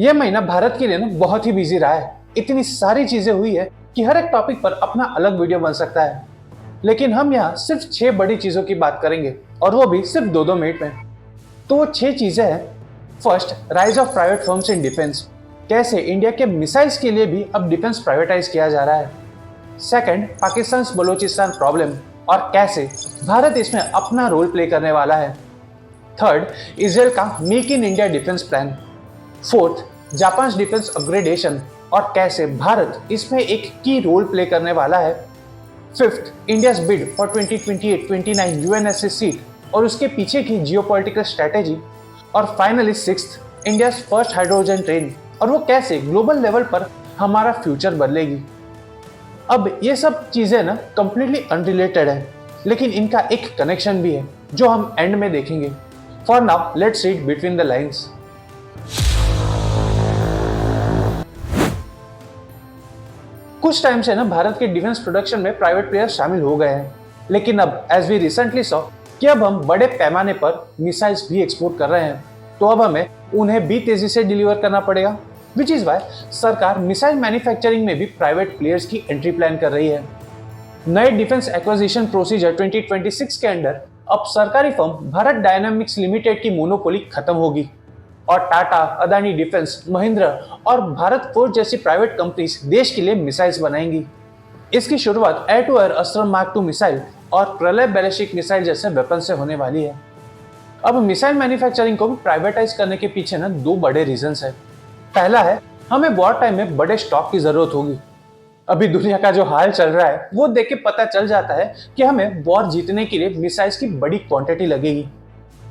यह महीना भारत के लिए ना बहुत ही बिजी रहा है। इतनी सारी चीजें हुई है कि हर एक टॉपिक पर अपना अलग वीडियो बन सकता है। लेकिन हम यहाँ सिर्फ 6 बड़ी चीजों की बात करेंगे और वो भी सिर्फ 2-2 मिनट में। तो वो 6 चीजें हैं। First, rise of private firms in defence. कैसे इंडिया के मिसाइल्स के लिए भी अब डिफेंस प्राइवेटाइज किया जा रहा है। सेकंड, पाकिस्तान बलूचिस्तान प्रॉब्लम और कैसे भारत इसमें अपना रोल प्ले करने वाला है। थर्ड, इजराइल का make in India defence plan. Fourth, Japan defence upgradation और कैसे भारत इसमें एक की रोल प्ले करने वाला है। Fifth, India's bid for 2028-29 UNSC seat और उसके पीछे की जियोपॉलिटिकल स्ट्रेटेजी। और finally sixth, India's first hydrogen train और वो कैसे ग्लोबल लेवल पर हमारा फ्यूचर बदलेगी। अब ये सब चीजें ना कंप्लीटली अनरिलेटेड है, लेकिन इनका एक कनेक्शन भी है जो हम एंड में देखेंगे। For now let's read between the lines. कुछ टाइम से ना भारत के डिफेंस प्रोडक्शन में प्राइवेट प्लेयर शामिल हो गए हैं, लेकिन अब एज वी रिसेंटली सॉ कि अब हम बड़े पैमाने पर मिसाइल्स भी एक्सपोर्ट कर रहे हैं, तो अब हमें उन्हें भी तेजी से डिलीवर करना पड़ेगा। विच इज वाई सरकार मिसाइल मैन्युफैक्चरिंग में भी प्राइवेट प्लेयर्स की एंट्री प्लान कर रही है। नए डिफेंस एक्विजिशन प्रोसीजर 2026 के अंडर अब सरकारी फर्म भारत डायनामिक्स लिमिटेड की मोनोपोली खत्म होगी और टाटा, अदानी डिफेंस, महिंद्रा और भारत फोर्ज जैसी प्राइवेट कंपनीज देश के लिए मिसाइल्स बनाएंगी। इसकी शुरुआत air to air Astram mark 2 missile और प्रलय बैलिस्टिक मिसाइल जैसे वेपन से होने वाली है। अब मिसाइल मैन्युफैक्चरिंग को भी प्राइवेटाइज करने के पीछे ना 2 बड़े रीजंस है। पहला है, हमें वॉर टाइम में बड़े स्टॉक की जरूरत होगी। अभी दुनिया का जो हाल चल रहा है वो देख के पता चल जाता है कि हमें वॉर जीतने के लिए मिसाइल्स की बड़ी क्वांटिटी लगेगी।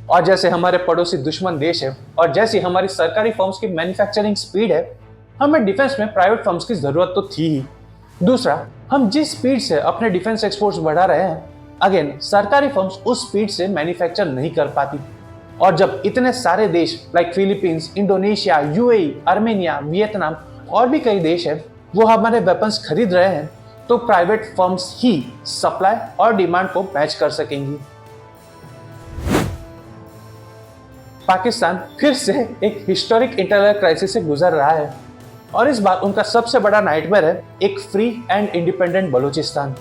और जैसे हमारे पड़ोसी दुश्मन देश है और जैसी हमारी सरकारी फर्म्स की मैन्युफैक्चरिंग स्पीड है, हमें डिफेंस में प्राइवेट फर्म्स की जरूरत तो थी ही। दूसरा, हम जिस स्पीड से अपने डिफेंस एक्सपोर्ट्स बढ़ा रहे हैं, अगेन सरकारी फर्म्स उस स्पीड से मैन्युफैक्चर नहीं कर पाती। और जब इतने सारे देश like Philippines, Indonesia, UAE, Armenia, Vietnam और भी कई देश है वो हमारे वेपन्स खरीद रहे हैं, तो प्राइवेट फर्म्स ही सप्लाई और डिमांड को मैच कर सकेंगी। पाकिस्तान फिर से एक हिस्टोरिक इंटरनल क्राइसिस से गुजर रहा है और इस बार उनका सबसे बड़ा नाइटमेयर है एक free and independent Balochistan.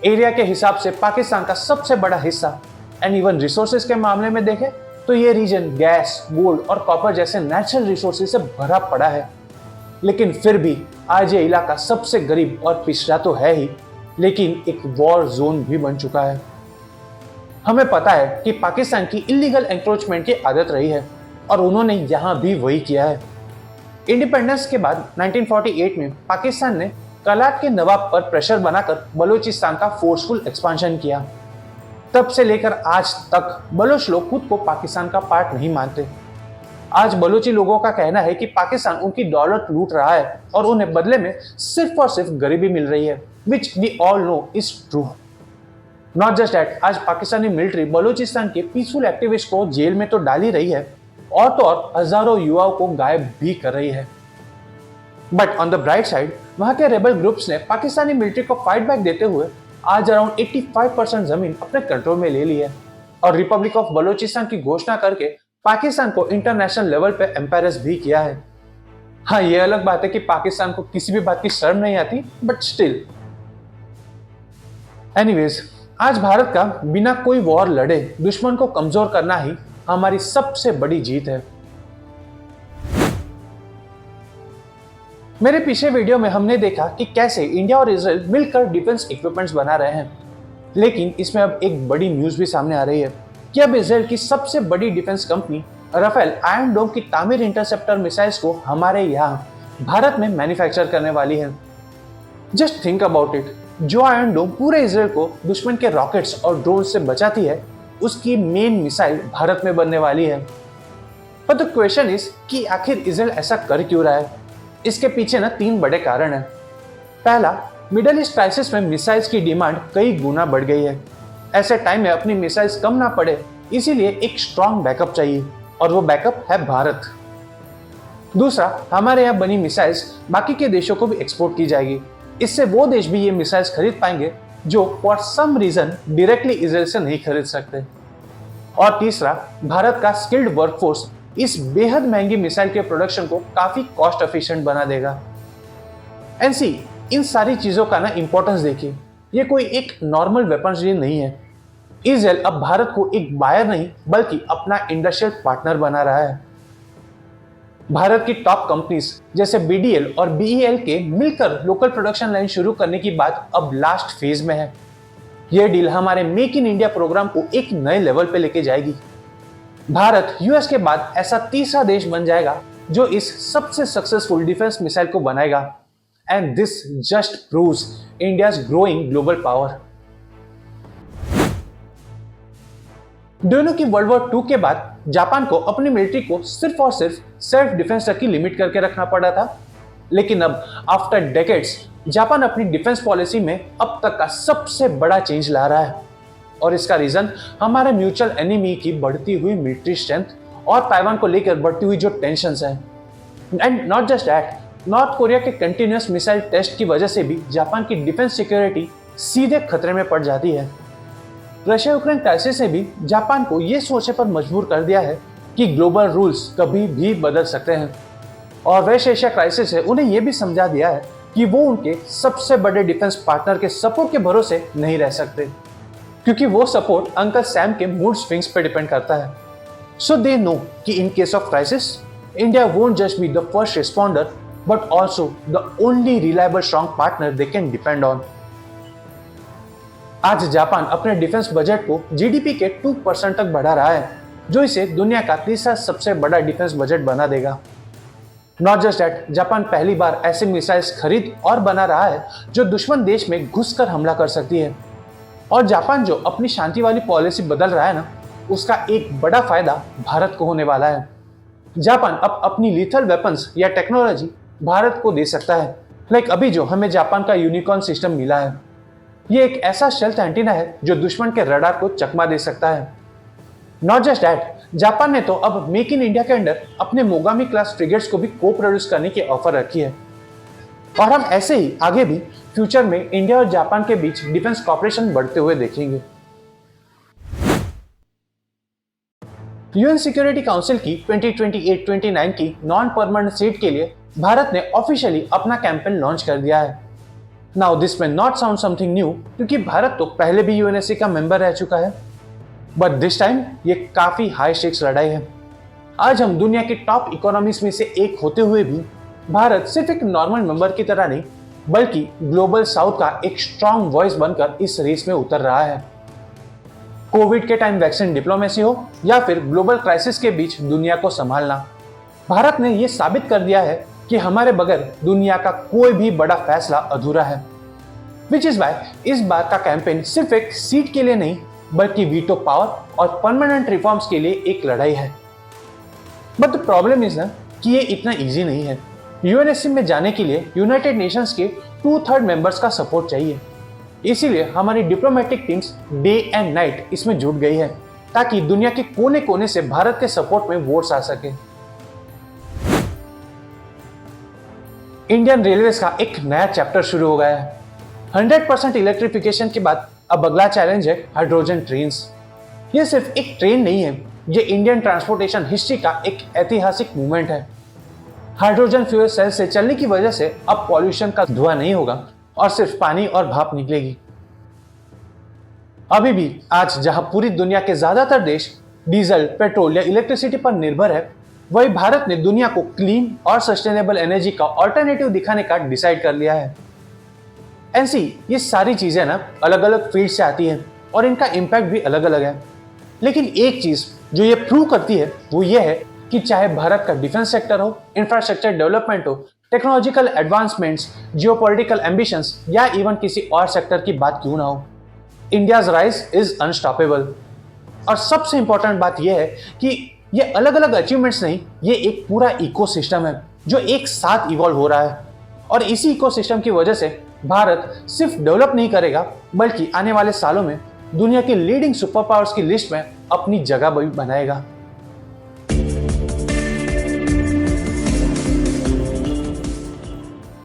Area के हिसाब से पाकिस्तान का सबसे बड़ा हिस्सा एंड इवन रिसोर्सेज के मामले में देखें तो ये रीजन गैस, गोल्ड और कॉपर जैसे नेचुरल रिसोर्सेज से भरा पड़ा है। लेकिन फिर भी आज ये इलाका सबसे गरीब और पिछड़ा तो है ही, लेकिन एक वॉर जोन भी बन चुका है। हमें पता है कि पाकिस्तान की इलीगल एंक्रोचमेंट की आदत रही है और उन्होंने यहां भी वही किया है। इंडिपेंडेंस के बाद 1948 में पाकिस्तान ने कलाट के नवाब पर प्रेशर बनाकर बलूचिस्तान का फोर्सफुल एक्सपांशन किया। तब से लेकर आज तक बलोच लोग खुद को पाकिस्तान का पार्ट नहीं मानते। आज बलूची लोगों का कहना है कि पाकिस्तान उनकी दौलत लूट रहा है और उन्हें बदले में सिर्फ और सिर्फ गरीबी मिल रही है, which we all know is true. Not just that, आज पाकिस्तानी मिलिट्री बलूचिस्तान के पीसफुल एक्टिविस्ट को जेल में तो डाल ही रही है और तो और हजारों युवाओं को गायब भी कर रही है। But on the bright side, वहां के रेबल ग्रुप्स ने पाकिस्तानी मिलिट्री को फाइट बैक देते हुए आज अराउंड 85% जमीन अपने कंट्रोल में ले ली है और रिपब्लिक ऑफ बलूचिस्तान की घोषणा करके पाकिस्तान को इंटरनेशनल लेवल पे एम्पैरस भी किया है। हाँ, ये अलग बात है कि पाकिस्तान को किसी भी बात की शर्म नहीं आती, बट स्टिल। एनीवेज, आज भारत का बिना कोई वॉर लड़े दुश्मन को कमजोर करना ही हमारी सबसे बड़ी जीत है। मेरे पिछले वीडियो में हमने देखा कि कैसे इंडिया और इजराइल मिलकर डिफेंस इक्विपमेंट्स बना रहे हैं, लेकिन इसमें अब एक बड़ी न्यूज भी सामने आ रही है कि अब इजराइल की सबसे बड़ी डिफेंस कंपनी राफेल आयरन डोम की तामीर इंटरसेप्टर मिसाइल्स को हमारे यहाँ भारत में मैन्युफैक्चर करने वाली है। जस्ट थिंक अबाउट इट, जो आयरन डोम पूरे इजराइल को दुश्मन के रॉकेट्स और ड्रोन से बचाती है, उसकी मेन मिसाइल भारत में बनने वाली है। पर द क्वेश्चन इज कि आखिर इजराइल ऐसा कर क्यों रहा है? इसके पीछे ना 3 बड़े कारण हैं। पहला, मिडल ईस्ट क्राइसिस में मिसाइल्स की डिमांड कई गुना बढ़ गई है। ऐसे टाइम में अपनी मिसाइल्स कम ना पड़े, इसीलिए एक स्ट्रॉन्ग बैकअप चाहिए और वो बैकअप है भारत। दूसरा, हमारे यहाँ बनी मिसाइल्स बाकी के देशों को भी एक्सपोर्ट की जाएगी। इससे वो देश भी ये मिसाइल्स खरीद पाएंगे जो for some reason directly Israel से नहीं खरीद सकते। और तीसरा, भारत का स्किल्ड वर्कफोर्स इस बेहद महंगी मिसाइल के प्रोडक्शन को काफी कॉस्ट एफिशिएंट बना देगा। एनसी, इन सारी चीजों का ना इंपॉर्टेंस देखिए, ये कोई एक नॉर्मल वेपन्स डील नहीं है। इजराइल अब भारत को एक बायर नहीं बल्कि अपना इंडस्ट्रियल पार्टनर बना रहा है। भारत की टॉप कंपनीज जैसे बीडीएल और बीईएल के मिलकर लोकल प्रोडक्शन लाइन शुरू करने की बात अब लास्ट फेज में है। यह डील हमारे मेक इन इंडिया प्रोग्राम को एक नए लेवल पे लेके जाएगी। भारत यूएस के बाद ऐसा तीसरा देश बन जाएगा जो इस सबसे सक्सेसफुल डिफेंस मिसाइल को बनाएगा। And this just proves India's growing global power. दोनों की वर्ल्ड वॉर 2 के बाद जापान को अपनी मिलिट्री को सिर्फ और सिर्फ सेल्फ डिफेंस तक ही लिमिट करके रखना पड़ा था, लेकिन अब आफ्टर डेकेड्स जापान अपनी डिफेंस पॉलिसी में अब तक का सबसे बड़ा चेंज ला रहा है। और इसका रीजन हमारे म्यूचुअल एनिमी की बढ़ती हुई मिलिट्री स्ट्रेंथ और ताइवान को लेकर बढ़ती हुई जो टेंशंस हैं। And not just that, north Korea के कंटिन्यूअस मिसाइल टेस्ट की वजह से भी जापान की डिफेंस सिक्योरिटी सीधे खतरे में पड़ जाती है। रशिया यूक्रेन क्राइसिस ने भी जापान को यह सोचने पर मजबूर कर दिया है कि ग्लोबल रूल्स कभी भी बदल सकते हैं। और वेस्ट एशिया क्राइसिस है उन्हें यह भी समझा दिया है कि वो उनके सबसे बड़े डिफेंस पार्टनर के सपोर्ट के भरोसे नहीं रह सकते, क्योंकि वो सपोर्ट अंकल सैम के मूड स्विंग्स पे डिपेंड करता है। सो दे नो कि in case of crisis India won't just be the first responder but also the only reliable strong partner they can depend on. आज जापान अपने defence budget को GDP के 2% तक बढ़ा रहा है, जो इसे दुनिया का तीसरा सबसे बड़ा डिफेंस बजट बना देगा। नॉट जस्ट दैट, जापान पहली बार ऐसे मिसाइल्स खरीद और बना रहा है जो दुश्मन देश में घुसकर हमला कर सकती है। और जापान जो अपनी शांति वाली पॉलिसी बदल रहा है ना, उसका एक बड़ा फायदा भारत को होने वाला है। जापान अब अपनी लीथल वेपन्स या टेक्नोलॉजी भारत को दे सकता है। लाइक अभी जो हमें जापान का यूनिकॉर्न सिस्टम मिला है, ये एक ऐसा स्टेल्थ एंटीना है जो दुश्मन के रडार को चकमा दे सकता है। नॉट जस्ट दैट, जापान ने तो अब मेक इन इंडिया के अंडर अपने मोगामी क्लास फ्रिगेट्स को भी को प्रोड्यूस करने की ऑफर रखी है। और हम ऐसे ही आगे भी फ्यूचर में इंडिया और जापान के बीच डिफेंस कॉपरेशन बढ़ते हुए देखेंगे। यूएन सिक्योरिटी काउंसिल की 2028-29 की नॉन परमानेंट सीट के लिए भारत ने ऑफिशियली अपना कैंपेन लॉन्च कर दिया है। नाउ दिस में नॉट साउंड समथिंग न्यू, क्योंकि भारत तो पहले भी यूएनएससी का मेंबर रह चुका है, बट दिस टाइम ये काफी हाई स्टेक्स लड़ाई है। आज हम दुनिया की टॉप इकोनॉमीज में से एक होते हुए भी भारत सिर्फ एक नॉर्मल मेंबर की तरह नहीं बल्कि ग्लोबल साउथ का एक स्ट्रॉन्ग वॉइस बनकर इस रेस में उतर रहा है। कोविड के टाइम वैक्सीन डिप्लोमेसी हो या फिर ग्लोबल क्राइसिस के बीच दुनिया को संभालना, भारत ने यह साबित कर दिया है कि हमारे बगैर दुनिया का कोई भी बड़ा फैसला अधूरा है। विच इज वाई इस बार का कैंपेन सिर्फ एक सीट के लिए नहीं बल्कि वीटो पावर और परमानेंट रिफॉर्म्स के लिए एक लड़ाई है। बट द प्रॉब्लम इज ना कि ये इतना इजी नहीं है। यूएनएससी में जाने के लिए यूनाइटेड नेशंस के 2/3 मेंबर्स का सपोर्ट चाहिए। इसीलिए हमारी diplomatic teams day and night इसमें जुट गई है ताकि दुनिया के कोने कोने से भारत के सपोर्ट में वोट्स आ सके। इंडियन रेलवेज का एक नया चैप्टर शुरू हो गया है। 100% इलेक्ट्रिफिकेशन के बाद अब अगला चैलेंज है हाइड्रोजन ट्रेन्स। ये सिर्फ एक ट्रेन नहीं है, ये इंडियन ट्रांसपोर्टेशन हिस्ट्री का एक ऐतिहासिक मूवमेंट है। हाइड्रोजन फ्यूल सेल से चलने की वजह से अब पॉल्यूशन का धुआं नहीं होगा और सिर्फ पानी और भाप निकलेगी। अभी भी आज जहां पूरी दुनिया के ज्यादातर देश डीजल, पेट्रोल या इलेक्ट्रिसिटी पर निर्भर है, वही भारत ने दुनिया को क्लीन और सस्टेनेबल एनर्जी का ऑल्टरनेटिव दिखाने का डिसाइड कर लिया है। ऐसी ये सारी चीजें ना अलग अलग फील्ड से आती हैं और इनका इम्पैक्ट भी अलग अलग है, लेकिन एक चीज जो ये प्रूव करती है वो ये है कि चाहे भारत का डिफेंस सेक्टर हो, इंफ्रास्ट्रक्चर डेवलपमेंट हो, टेक्नोलॉजिकल एडवांसमेंट्स, जियोपॉलिटिकल एम्बिशंस या इवन किसी और सेक्टर की बात क्यों ना हो, इंडियाज राइज इज अनस्टॉपेबल। और सबसे इंपॉर्टेंट बात यह है कि ये अलग अलग अचीवमेंट्स नहीं, ये एक पूरा इकोसिस्टम है जो एक साथ इवॉल्व हो रहा है। और इसी इकोसिस्टम की वजह से भारत सिर्फ डेवलप नहीं करेगा बल्कि आने वाले सालों में दुनिया के लीडिंग सुपर पावर्स की लिस्ट में अपनी जगह भी बनाएगा।